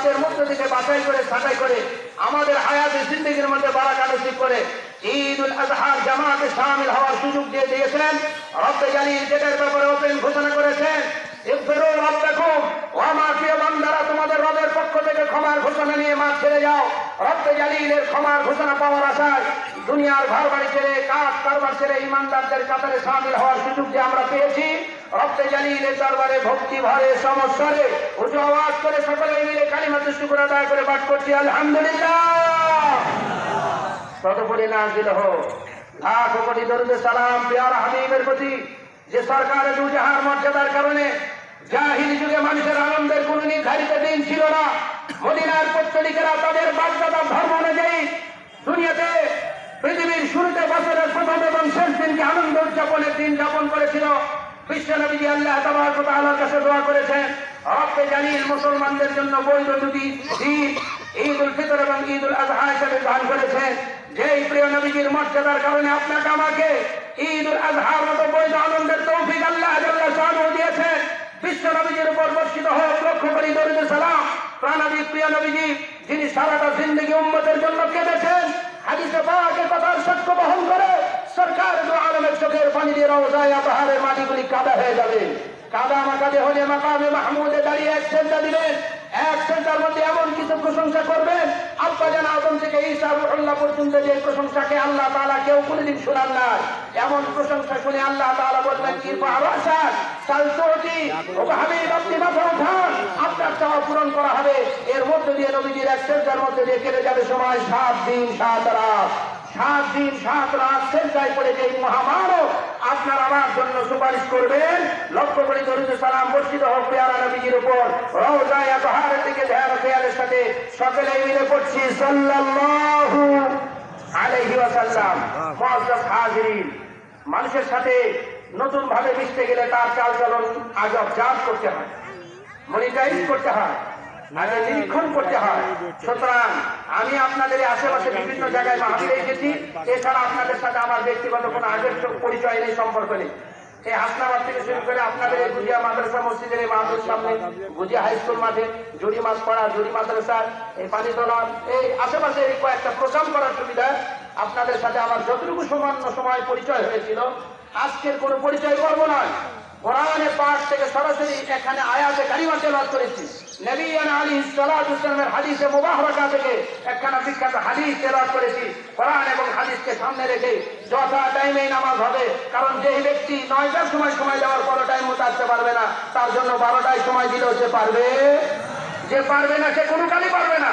পাপের মধ্য থেকে বাছাই করে ছাঁটাই করে আমাদের হায়াতে জিন্দেগির মধ্যে বারাকা নসিব করে ঈদুল আজহার জামাতে শামিল হওয়ার সুযোগ দিয়ে দিয়েছেন। রব্বে জালিল যেটার ব্যাপারে ওপেন ঘোষণা করেছেন, ইগফিরু রাব্বাকুম, ও আমার প্রিয় বান্দারা তোমাদের রবের পক্ষ থেকে ক্ষমার ঘোষণা নিয়ে মাঠ ছেড়ে যাও। রব্বে জালিলের ক্ষমার ঘোষণা পাওয়ার আশায় দুনিয়ার ঘর বাড়ি ছেড়ে কাজ কারবার ছেড়ে ইমানদারদের কাতারে শামিল হওয়ার সুযোগ যে আমরা পেয়েছি, রব্বে জালিলের দরবারে ভক্তি ভরে সমস্বরে উঁচু আওয়াজ করে সকলে মিলে কালিমাতুশ শুকর আদায় করে পাঠ করছি আলহামদুলিল্লাহ। তদুপরি নাযিল হোক লাখ কোটি দরুদ সালাম প্যারা হাবিবের প্রতি, যে সরকারের দুজাহার মর্যাদার কারণে জাহিলি যুগে মানুষের আনন্দের কোন নির্ধারিত দিন ছিল না। মদিনার পত্তলিকেরা তাদের বাপদাদার ধর্ম অনুযায়ী দুনিয়াতে পৃথিবীর শুরুতে বছরের প্রথম এবং শেষ দিনকে আনন্দ উদযাপনের দিন যাপন করেছিল। বিশ্ব নবীজি আল্লাহ তাবারক ওয়া তাআলার কাছে দোয়া করেছেন, রব্বে জালিল মুসলমানদের জন্য বৈধ দুটি ঈদ ঈদুল ফিতর এবং ঈদুল আযহা হিসেবে দান করেছেন। যেই প্রিয় নবীজির মর্যাদার কারণে আপনাকে আমাকে ঈদুল আযহার মতো বৈধ আনন্দের তৌফিক আল্লাহ জাল্লা শানুহু দিয়েছেন। বিশ্ব নবীজির উপর বর্ষিত হোক লক্ষ কোটি দরুদ সালাম। প্রাণাদি প্রিয় নবীজি যিনি সারাটা জিন্দেগি উম্মতের জন্য কেঁদেছেন, হাদিসে পাকে কথার সাক্ষ্য বহন করে সরকার দু আলমের চোখের পানি দিয়ে রওজায়ে পাহাড়ের মাটিগুলি কাদা হয়ে যাবে। কাদা মাকাদে হলে মাকামে মাহমুদে দাঁড়িয়ে এক সেজদা দিবেন, এক সেজদার মধ্যে এমন কিছু প্রশংসা করবেন আব্বা জান আদম থেকে ঈসা রূহুল্লাহ পর্যন্ত যে প্রশংসাকে আল্লাহ তাআলা কেউ কোনোদিন শোনান না, এমন প্রশংসা শুনে আল্লাহ তাআলা বলবেন কি পারওয়াসা সালতুতি ও হাবিব আপনি মাথা উঠান, আপনার চাওয়া পূরণ করা হবে। এর মধ্যে দিয়ে নবীজির এক সেজদার মধ্যে দিয়ে কেটে যাবে সময় 7 দিন 7 রাত। 7 দিন 7 রাত সেজদায় পড়ে যে মহামানব আপনার আমার জন্য সুপারিশ করবেন। লক্ষ কোটি দরুদ সালাম বর্ষিত হোক পেয়ারা নবীজির উপর। রওজায়ে পাহাড়ের দিকে ধ্যান খেয়ালের সাথে সকলে মিলে পড়ছি সাল্লাল্লাহু আলাইহি ওয়াসাল্লাম। মুআজ্জাজ হাজিরিন, মানুষের সাথে নতুন ভাবে মিশতে গেলে তার চালচলন আগে অবজার্ভ করতে হয়, মনিটরাইজ করতে হয়, আগে নিরীক্ষণ করতে হয়। সুতরাং আমি আপনাদের আশেপাশে বিভিন্ন জায়গায় মাহফিলে এসেছি, এছাড়া আপনাদের সাথে আমার ব্যক্তিগত কোনো আগের পরিচয় নেই, সম্পর্ক নেই। এই হাসনাবাদ থেকে শুরু করে আপনাদের এই গুজিয়া মাদ্রাসা মসজিদের এই মাহফিল সামনে, গুজিয়া হাই স্কুল মাঠে, জুড়ি মাছ পড়া, জুড়ি মাদ্রাসা, এই পানিতলা, এই আশেপাশে এই কয়েকটা প্রোগ্রাম করার সুবিধা আপনাদের সাথে আমার যতটুকু সামান্য সময় পরিচয় হয়েছিল, আজকের কোনো পরিচয় করব নয়। কোরআনে পাক থেকে সরাসরি এখানে আয়াতে কারিমা তেলাওয়াত করেছি। নবী আলাইহিস সালাতু ওয়াস সালামের হাদিসে মুবারকা থেকে একখানা বিখ্যাত হাদিস তেলাওয়াত করেছি। কোরআন এবং হাদিসকে সামনে রেখে যথা টাইমে নামাজ হবে, কারণ যে ব্যক্তি 9টার সময় দেওয়ার পর টাইম মতো আসতে পারবে না, তার জন্য 12টায় সময় দিলেও সে পারবে, যে পারবে না সে কোনো কালই পারবে না।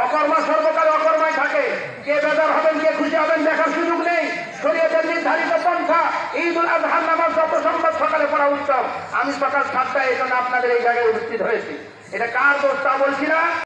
অকর্মা সর্বকাল অকর্মায় থাকে। কে বেজার হবেন, কে খুশি হবেন দেখার সুযোগ নেই। শরীয়তের নির্ধারিত পন্থা ঈদুল আজহার নামাজ যত সম্ভব সকালে পড়া উত্তম। আমি সকাল 7টায় এই জন্য আপনাদের এই জায়গায় উপস্থিত হয়েছি। এটা কার দোষ তা বলছি না।